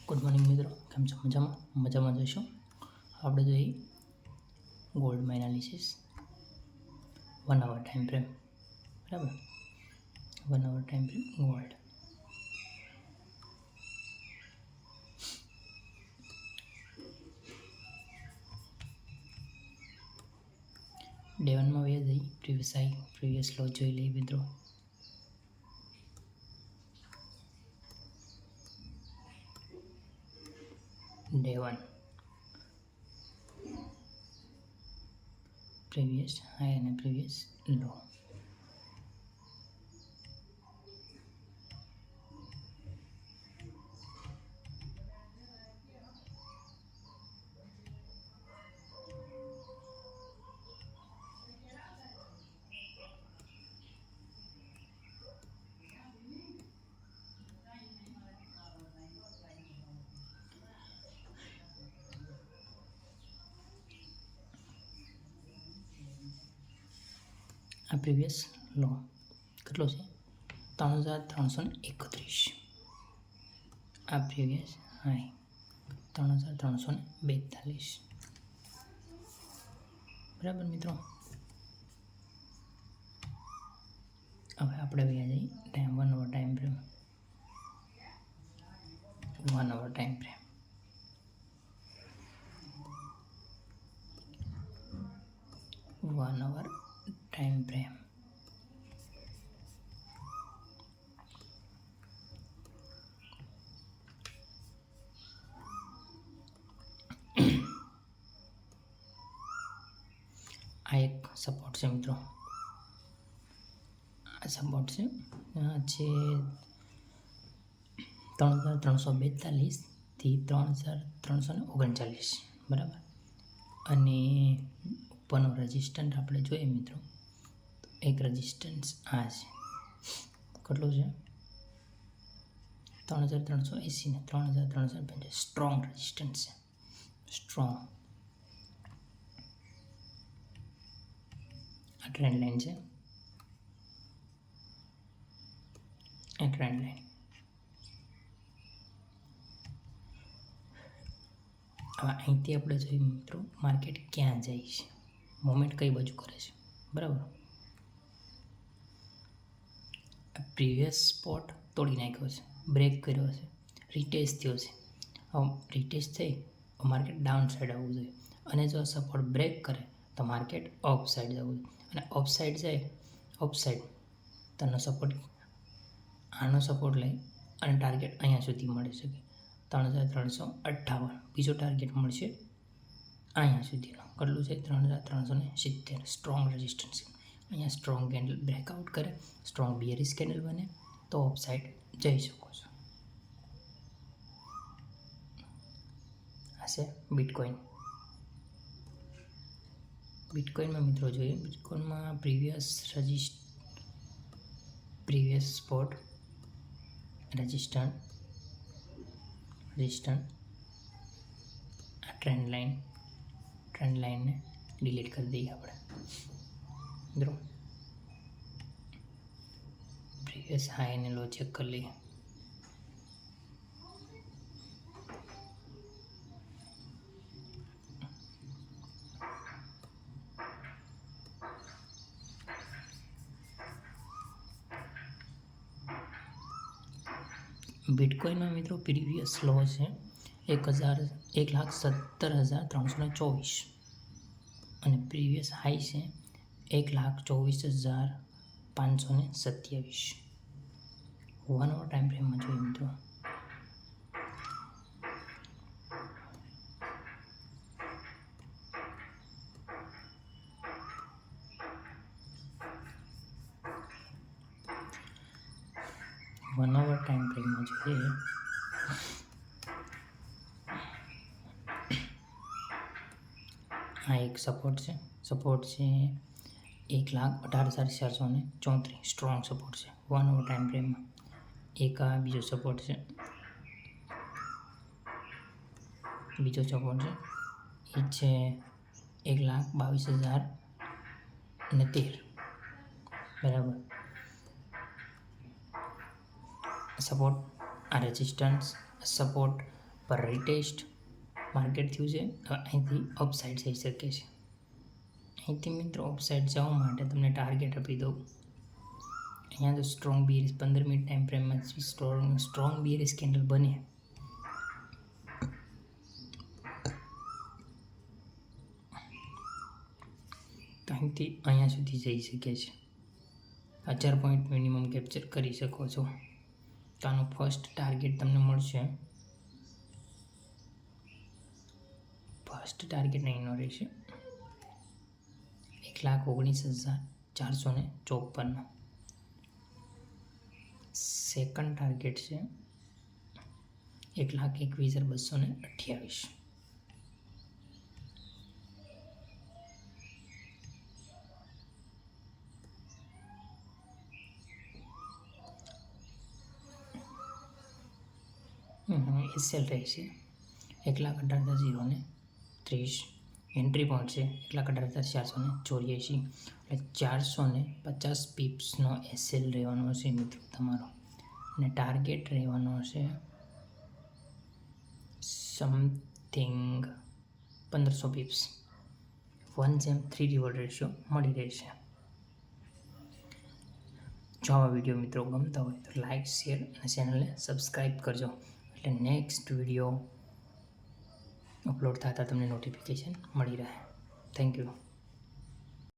Good morning મિત્રો, કેમ છો? મજામાં જઈશું. આપણે જોઈએ ગોલ્ડમાં એનાલિસિસ 1 hour ટાઈમ ફ્રેમ. બરાબર, 1 hour time frame gold. Day 1માં વ્યા જઈ પ્રીવિયસ લો જોઈ લઈએ મિત્રો. ડે 1 પ્રીવિયસ હાઈ અને પ્રીવિયસ લો. આ પ્રીવિયસ લો કેટલો છે? 3331. આ પ્રીવિયસ હાઈ 3342. બરાબર મિત્રો. હવે આપણે વ્યા જઈએ 1 hour time frame. 1 hour time frame. આ એક સપોર્ટ છે મિત્રો. આ સપોર્ટ છે 3342 થી 3339. બરાબર. અને ઉપરનો રેઝિસ્ટન્ટ આપણે જોઈએ મિત્રો, એક રેઝિસ્ટન્સ આ છે. કેટલું છે? 3380 ને 3350. સ્ટ્રોંગ રેઝિસ્ટન્સ છે, સ્ટ્રોંગ. આ ટ્રેન્ડ લાઈન છે, આ ટ્રેન્ડ લાઈન. હવે અહીંથી આપણે જોઈએ મિત્રો માર્કેટ ક્યાં જાય છે, મોમેન્ટ કઈ બાજુ કરે છે. બરાબર. પ્રીવિયસ સ્પોટ તોડી નાખ્યો છે, બ્રેક કર્યો છે, રિટેસ્ટ થયો છે. રિટેસ્ટ થઈ માર્કેટ ડાઉન સાઈડ આવવું જોઈએ, અને જો સપોર્ટ બ્રેક કરે તો માર્કેટ અપ સાઈડ જવું જોઈએ. અને અપ સાઈડ જાય, અપ સાઈડ તેનો સપોર્ટ, આનો સપોર્ટ લઈ અને ટાર્ગેટ અહીંયા સુધી મળી શકે 3358. બીજો ટાર્ગેટ મળશે અહીંયા સુધીનો. કેટલું છે? 3370. Strong resistance. અહીંયા સ્ટ્રોંગ કેન્ડલ બ્રેકઆઉટ કરે, સ્ટ્રોંગ બિયરિશ કેન્ડલ બને તો અપસાઇડ જઈ શકો છો. આ છે બિટકોઇન. બિટકોઇનમાં મિત્રો જોઈએ, બિટકોઇનમાં પ્રીવિયસ સ્પોટ રેઝિસ્ટન્ટ, આ ટ્રેન્ડ લાઈનને ડિલીટ કરી દઈએ આપણે મિત્રો. પ્રીવિયસ હાઈ અને લો ચેક કરી લઈએ. બિટકોઇનમાં મિત્રો પ્રીવિયસ લો છે 1,17,324 અને પ્રીવિયસ હાઈ છે 1,24,527. 1 hour ટાઈમ ફ્રેમમાં જોઈએ મિત્રો. વન અવર ટાઈમ ફ્રેમમાં જોઈએ, આ એક સપોર્ટ છે 1,18,434. સ્ટ્રોંગ સપોર્ટ છે 1 hour ટાઈમ ફ્રેમમાં. એક આ બીજો સપોર્ટ છે, એ છે 1,22,013. બરાબર. સપોર્ટ, આ રેઝિસ્ટન્સ, સપોર્ટ પર રીટેસ્ટ માર્કેટ થયું છે. હવે અહીંથી અપસાઇડ જઈ શકે છે. અહીંથી મિત્રો અપસાઇડ જવા માટે તમને ટાર્ગેટ આપી દઉં. અહીંયા તો સ્ટ્રોંગ બીએરિસ 15 મિનિટ ટાઈમ ફ્રેમમાં સ્ટ્રોંગ બીએરિસ કેન્ડલ બને તો અહીંથી અહીંયા સુધી જઈ શકે છે. 1000 પોઈન્ટ મિનિમમ કેપ્ચર કરી શકો છો. તો આનું ફર્સ્ટ ટાર્ગેટ તમને મળશે. ફર્સ્ટ ટાર્ગેટ અહીંનો રહેશે 1,19,454. સેકન્ડ ટાર્ગેટ છે 1,21,228. એસએલ રહેશે 1,18,030. એન્ટ્રી પોઈન્ટ છે 1,18,484. એટલે 450 પીપ્સનો એસએલ રહેવાનો છે મિત્રો તમારો. અને ટાર્ગેટ રહેવાનો છે સમથિંગ 1500 પીપ્સ. 1:3 રિવોર્ડ રેશિયો મળી રહેશે. જો આવા વિડીયો મિત્રો ગમતા હોય તો લાઇક, શેર અને ચેનલને સબસ્ક્રાઈબ કરજો. એટલે નેક્સ્ટ વિડીયો અપલોડ થતાં તમને નોટિફિકેશન મળી રહે. Thank you.